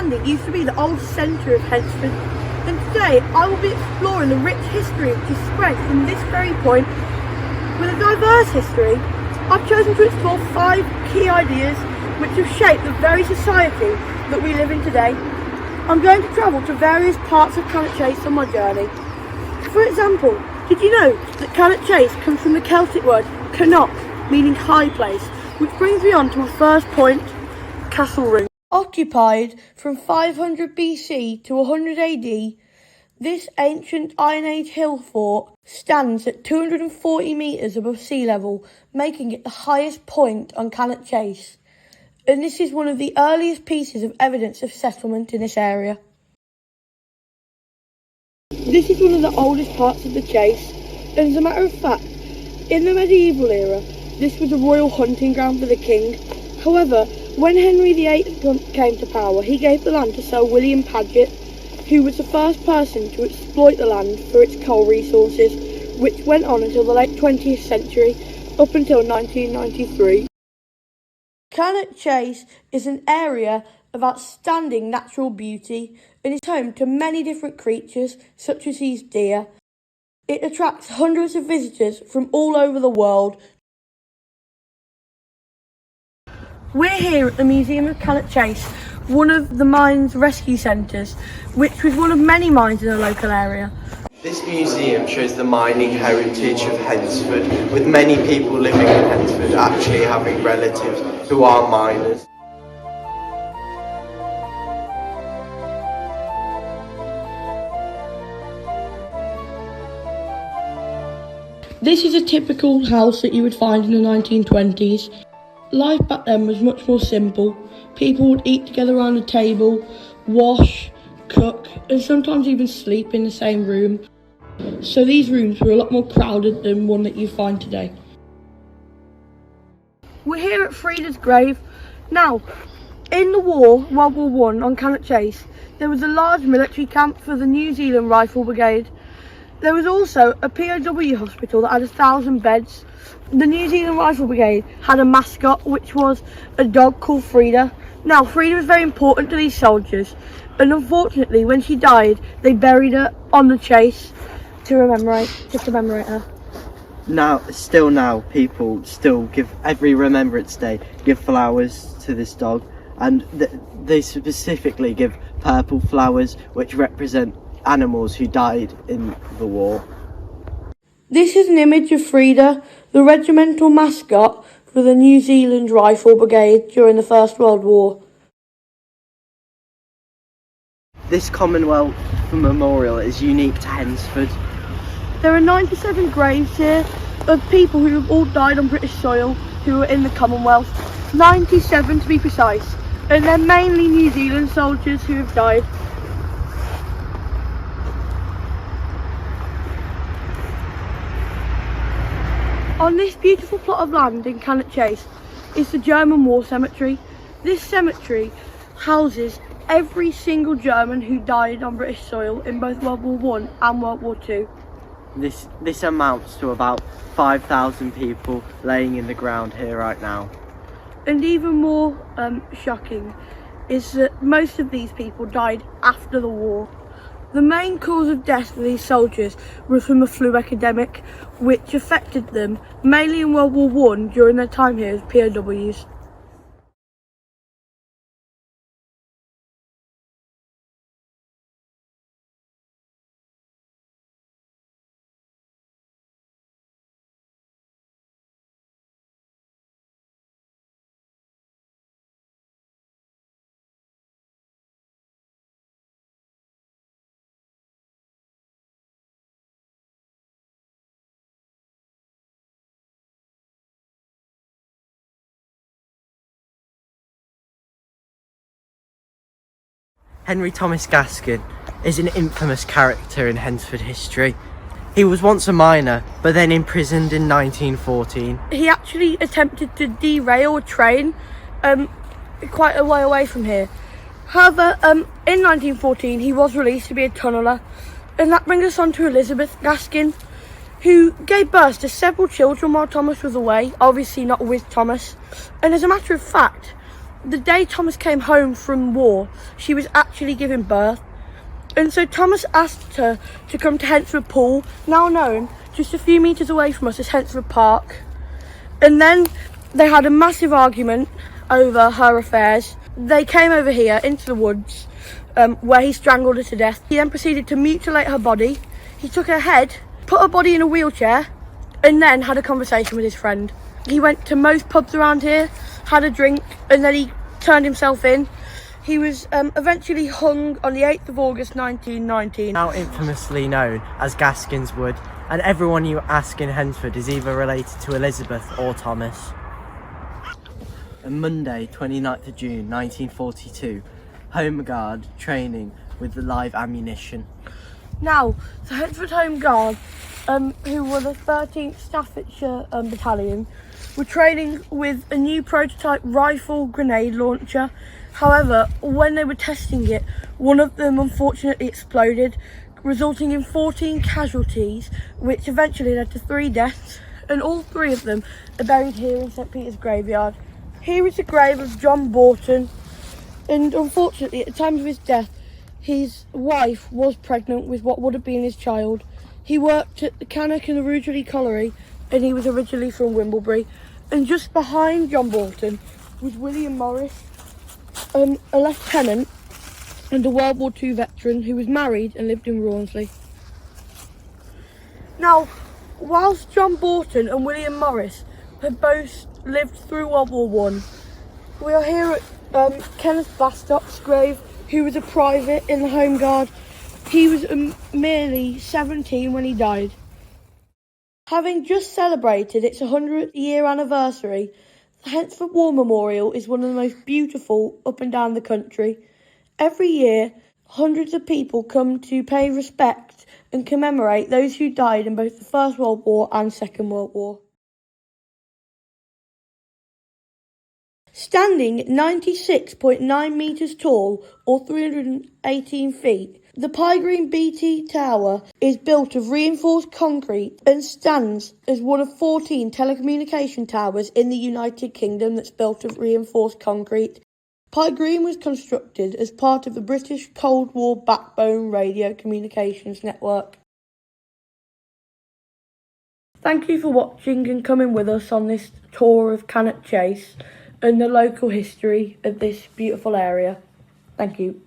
Landing used to be the old centre of Hednesford, and today I will be exploring the rich history which is spread from this very point. With a diverse history, I've chosen to explore 5 key ideas which have shaped the very society that we live in today. I'm going to travel to various parts of Cannock Chase on my journey. For example, did you know that Cannock Chase comes from the Celtic word Cannock, meaning high place, which brings me on to my first point, Castle Ring. Occupied from 500 BC to 100 AD, this ancient Iron Age hill fort stands at 240 metres above sea level, making it the highest point on Cannock Chase. And this is one of the earliest pieces of evidence of settlement in this area. This is one of the oldest parts of the chase, and as a matter of fact, in the medieval era, this was a royal hunting ground for the king. However, when Henry VIII came to power, he gave the land to Sir William Paget, who was the first person to exploit the land for its coal resources, which went on until the late 20th century, up until 1993. Cannock Chase is an area of outstanding natural beauty and is home to many different creatures, such as these deer. It attracts hundreds of visitors from all over the world. We're here at the Museum of Cannock Chase, one of the mine's rescue centres, which was one of many mines in the local area. This museum shows the mining heritage of Hednesford, with many people living in Hednesford actually having relatives who are miners. This is a typical house that you would find in the 1920s. Life back then was much more simple. People would eat together around a table, wash, cook, and sometimes even sleep in the same room. So these rooms were a lot more crowded than one that you find today. We're here at Frida's grave. Now, in the war, World War I, on Cannock Chase, there was a large military camp for the New Zealand Rifle Brigade. There was also a POW hospital that had 1,000 beds. The New Zealand Rifle Brigade had a mascot, which was a dog called Frida. Now, Frida was very important to these soldiers, and unfortunately, when she died, they buried her on the chase to commemorate her. Now, people still give, every Remembrance Day, give flowers to this dog, and they specifically give purple flowers, which represent animals who died in the war. This is an image of Frida, the regimental mascot for the New Zealand Rifle Brigade during the First World War. This Commonwealth memorial is unique to Hednesford. There are 97 graves here of people who have all died on British soil who were in the Commonwealth. 97 to be precise, and they're mainly New Zealand soldiers who have died. On this beautiful plot of land in Cannock Chase is the German War Cemetery. This cemetery houses every single German who died on British soil in both World War I and World War II. This amounts to about 5,000 people laying in the ground here right now. And even more shocking is that most of these people died after the war. The main cause of death for these soldiers was from a flu epidemic, which affected them mainly in World War I during their time here as POWs. Henry Thomas Gaskin is an infamous character in Hednesford history. He was once a miner, but then imprisoned in 1914. He actually attempted to derail a train quite a way away from here. However, in 1914 he was released to be a tunneller, and that brings us on to Elizabeth Gaskin, who gave birth to several children while Thomas was away, obviously not with Thomas. And as a matter of fact, the day Thomas came home from war, she was actually giving birth. And so Thomas asked her to come to Hednesford Pool, now known just a few metres away from us as Hednesford Park. And then they had a massive argument over her affairs. They came over here into the woods where he strangled her to death. He then proceeded to mutilate her body. He took her head, put her body in a wheelchair, and then had a conversation with his friend. He went to most pubs around here, had a drink, and then he turned himself in. He was eventually hung on the 8th of August 1919. Now infamously known as Gaskin's Wood, and everyone you ask in Hednesford is either related to Elizabeth or Thomas. On Monday, 29th of June 1942, Home Guard training with the live ammunition. Now, the Hednesford Home Guard, who were the 13th Staffordshire Battalion, were training with a new prototype rifle grenade launcher. However, when they were testing it, one of them unfortunately exploded, resulting in 14 casualties, which eventually led to 3 deaths, and all 3 of them are buried here in St Peter's graveyard. Here is the grave of John Borton, and unfortunately at the time of his death, his wife was pregnant with what would have been his child. He worked at the Cannock and the Rougeley Colliery, and he was originally from Wimbledon. And just behind John Borton was William Morris, a lieutenant and a World War II veteran who was married and lived in Rawnsley. Now, whilst John Borton and William Morris had both lived through World War I, we are here at Kenneth Blastock's grave, who was a private in the Home Guard. He was merely 17 when he died. Having just celebrated its 100th year anniversary, the Hednesford War Memorial is one of the most beautiful up and down the country. Every year, hundreds of people come to pay respect and commemorate those who died in both the First World War and Second World War. Standing 96.9 metres tall, or 318 feet, the Pye Green BT Tower is built of reinforced concrete and stands as one of 14 telecommunication towers in the United Kingdom that's built of reinforced concrete. Pye Green was constructed as part of the British Cold War backbone radio communications network. Thank you for watching and coming with us on this tour of Cannock Chase and the local history of this beautiful area. Thank you.